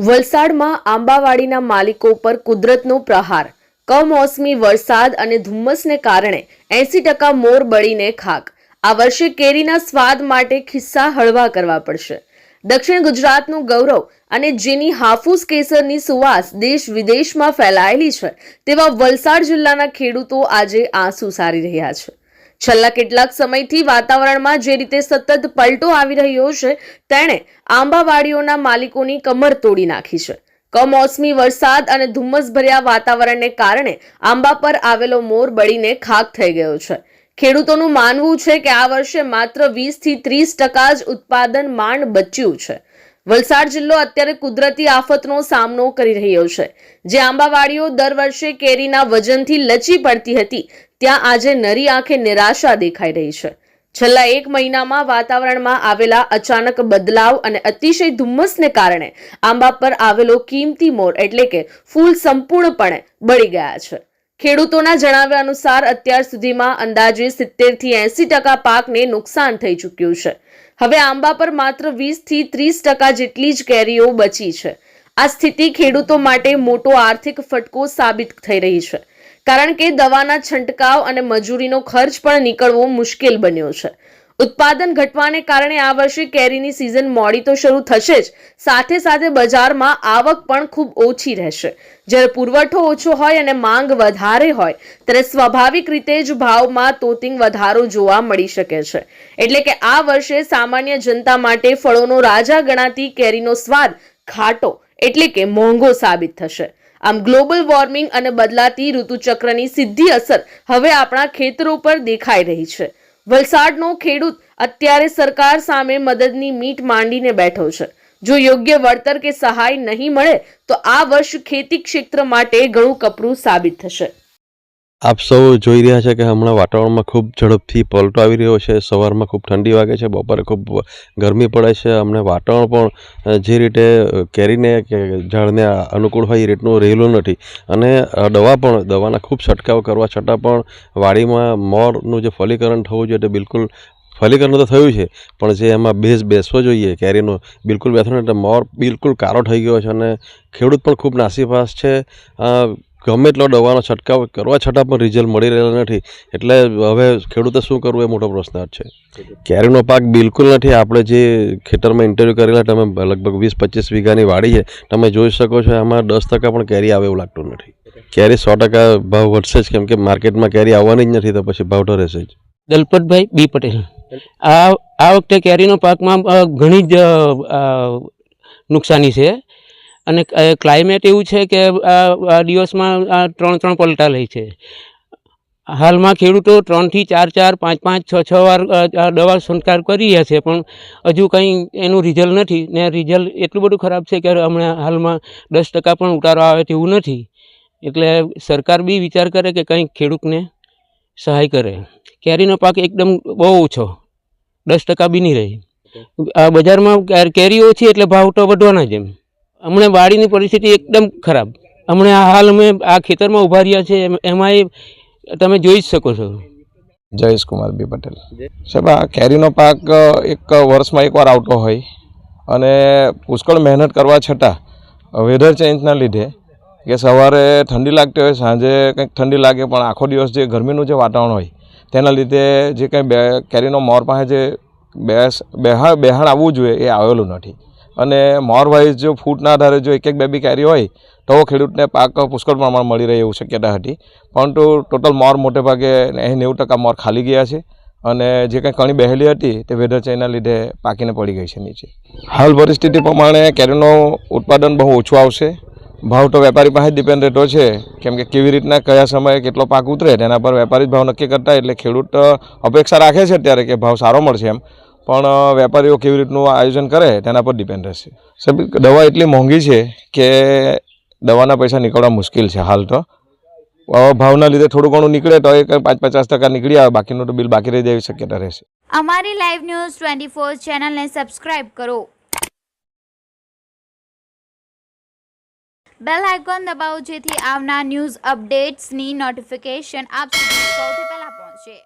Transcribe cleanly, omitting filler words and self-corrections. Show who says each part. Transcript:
Speaker 1: વલસાડમાં આંબાવાડીના માલિકો પર કુદરતનો પ્રહાર। કમોસમી વરસાદ અને ધુમ્મસને કારણે 80% મોર બળીને ખાક। આ વર્ષે કેરીના સ્વાદ માટે ખિસ્સા હળવા કરવા પડશે। દક્ષિણ ગુજરાતનું ગૌરવ અને જેની હાફૂસ કેસરની સુવાસ દેશ વિદેશમાં ફેલાયેલી છે, તેવા વલસાડ જિલ્લાના ખેડૂતો આજે આંસુ સારી રહ્યા છે। છેલ્લા કેટલાક સમયથી વાતાવરણમાં જે રીતે સતત પલટો આવી રહ્યો છે, તેણે આંબાવાડીઓના માલિકોની કમર તોડી નાખી છે। કમોસમી વરસાદ અને ધુમ્મસભર્યા વાતાવરણને કારણે આંબા પર આવેલો મોર બળીને ખાક થઈ ગયો છે। ખેડૂતોનું માનવું છે કે આ વર્ષે માત્ર 20 થી 30% જ ઉત્પાદન માંડ બચ્યું છે। વલસાડ જિલ્લો અત્યારે કુદરતી આફતનો સામનો કરી રહ્યો છે। જે આંબાવાડીઓ દર વર્ષે કેરીના વજનથી લચી પડતી હતી, ત્યાં આજે નરી આંખે નિરાશા દેખાઈ રહી છે। છેલ્લા એક મહિનામાં વાતાવરણમાં આવેલા અચાનક બદલાવ અને અતિશય ધુમ્મસને કારણે આંબા પર આવેલો કિંમતી મોર એટલે કે ફૂલ સંપૂર્ણપણે બળી ગયા છે। ખેડૂતોના જણાવ્યા અનુસાર અત્યાર સુધીમાં અંદાજે 70 થી 80% પાકને નુકસાન થઈ ચૂક્યું છે। હવે આંબા પર માત્ર 20 થી 30% જેટલી જ કેરીઓ બચી છે। આ સ્થિતિ ખેડૂતો માટે મોટો આર્થિક ફટકો સાબિત થઈ રહી છે, કારણ કે દવાના છંટકાવ અને મજૂરીનો ખર્ચ પણ નીકળવો મુશ્કેલ બન્યો છે। ઉત્પાદન ઘટવાને કારણે આ વર્ષે કેરીની સિઝન મોડી તો શરૂ થશે જ, સાથે સાથે બજારમાં આવક પણ ખૂબ ઓછી રહેશે। જ્યારે પુરવઠો ઓછો હોય અને માંગ વધારે હોય, ત્યારે સ્વાભાવિક રીતે જ ભાવમાં તોતિંગ વધારો જોવા મળી શકે છે। એટલે કે આ વર્ષે સામાન્ય જનતા માટે ફળોનો રાજા ગણાતી કેરીનો સ્વાદ ખાટો એટલે કે મોંઘો સાબિત થશે। આમ ગ્લોબલ વોર્મિંગ અને બદલાતી ઋતુચક્રની સીધી અસર હવે આપણા ખેતરો પર દેખાઈ રહી છે। વલસાડનો ખેડૂત અત્યારે સરકાર સામે મદદની મીટ માંડીને બેઠો છે। જો યોગ્ય વળતર કે સહાય નહીં મળે તો આ વર્ષ ખેતી ક્ષેત્ર માટે ઘણું કપરું સાબિત થશે।
Speaker 2: આપ સૌ જોઈ રહ્યા છે કે હમણાં વાતાવરણમાં ખૂબ ઝડપથી પલટો આવી રહ્યો છે। સવારમાં ખૂબ ઠંડી વાગે છે, બપોરે ખૂબ ગરમી પડે છે। હમણાં વાતાવરણ પણ જે રીતે કેરીને કે ઝાડને અનુકૂળ હોય એ રીતનું રહેલું નથી અને દવાના ખૂબ છંટકાવ કરવા છતાં પણ વાડીમાં મોરનું જે ફલીકરણ થવું જોઈએ તે બિલકુલ ફલીકરણ તો થયું છે, પણ જે એમાં બેસવો જોઈએ કેરીનો બિલકુલ બેસવો નથી। મોર બિલકુલ કાળો થઈ ગયો છે અને ખેડૂત પણ ખૂબ નાસીપાસ છે। ગમે એટલો દવાનો છંટકાવ કરવા છતાં પણ રિઝલ્ટ મળી રહેલા નથી, એટલે હવે ખેડૂતે શું કરવું એ મોટો પ્રશ્ન છે। કેરીનો પાક બિલકુલ નથી। આપણે જે ખેતરમાં ઇન્ટરવ્યૂ કરેલા, તમે લગભગ 20-25 વીઘાની વાડી છે, તમે જોઈ શકો છો એમાં 10% પણ કેરી આવે એવું લાગતું નથી। કેરી 100% ભાવ વધશે જ, કેમ કે માર્કેટમાં કેરી આવવાની જ નથી, તો પછી ભાવ તો રહેશે જ।
Speaker 3: દલપતભાઈ બી પટેલ। આ વખતે કેરીનો પાકમાં ઘણી જ નુકસાની છે અને ક્લાઇમેટ એવું છે કે આ દિવસમાં 3 પલટા લે છે। હાલમાં ખેડૂતો 3 થી 4, 5, 6 વાર દવા છંટકાવ કરી રહ્યા છે, પણ હજુ કંઈ એનું રિઝલ્ટ નથી ને રિઝલ્ટ એટલું બધું ખરાબ છે કે હમણાં હાલમાં 10% પણ ઉતારો આવે તેવું નથી। એટલે સરકાર બી વિચાર કરે કે કંઈક ખેડૂતને સહાય કરે। કેરીનો પાક એકદમ બહુ ઓછો, 10% બી નહીં રહે। બજારમાં કેરી ઓછી એટલે ભાવ તો વધવાના જ। હમણાં વાડીની પરિસ્થિતિ એકદમ ખરાબ। હમણાં હાલ અમે આ ખેતરમાં ઊભા રહ્યા છે, એમાં તમે જોઈ જ શકો છો।
Speaker 4: જયેશ કુમાર બી પટેલ। સાહેબ, આ કેરીનો પાક એક વર્ષમાં એકવાર આવતો હોય અને પુષ્કળ મહેનત કરવા છતાં વેધર ચેન્જના લીધે કે સવારે ઠંડી લાગતી હોય, સાંજે કંઈક ઠંડી લાગે, પણ આખો દિવસ જે ગરમીનું જે વાતાવરણ હોય તેના લીધે જે કંઈ કેરીનો મોર પાસે જે બેહાણ આવવું જોઈએ એ આવેલું નથી અને મોર વાઇઝ જો ફૂટના આધારે જો 1-1, 2-2 કેરી હોય તો ખેડૂતને પાક પુષ્કળ પ્રમાણ મળી રહે એવું શક્યતા હતી, પરંતુ ટોટલ મોર મોટે ભાગે 80-90% મોર ખાલી ગયા છે અને જે કંઈ કણી બેહેલી હતી તે વેધર ચેન્જના લીધે પાકીને પડી ગઈ છે નીચે। હાલ પરિસ્થિતિ પ્રમાણે કેરીનું ઉત્પાદન બહુ ઓછું આવશે। ભાવ તો વેપારી પાસે જ ડિપેન્ડ રહેતો છે, કેમ કે કેવી રીતના કયા સમયે કેટલો પાક ઉતરે તેના પર વેપારી જ ભાવ નક્કી કરતા, એટલે ખેડૂત અપેક્ષા રાખે છે અત્યારે કે ભાવ સારો મળશે એમ, પણ વેપારીઓ કેવી રીતનું આયોજન કરે તેના પર ડિપેન્ડ રહેશે। સાહેબ, દવા એટલી મોંઘી છે કે દવાના પૈસા નીકળવા મુશ્કેલ છે હાલ તો। ભાવના લીધે થોડું ઘણું નીકળે તો એ 5-50% નીકળી આવે, બાકીનું તો બિલ બાકી રહી જાય એવી શક્યતા રહેશે।
Speaker 5: અમારી લાઈવ ન્યૂઝ 24 ચેનલને સબસ્ક્રાઇબ કરો, બેલ આઇકોન દબાવો, જેથી આવનાર ન્યૂઝ અપડેટ્સની નોટિફિકેશન આપ સુધી સૌથી પહેલા પહોંચે।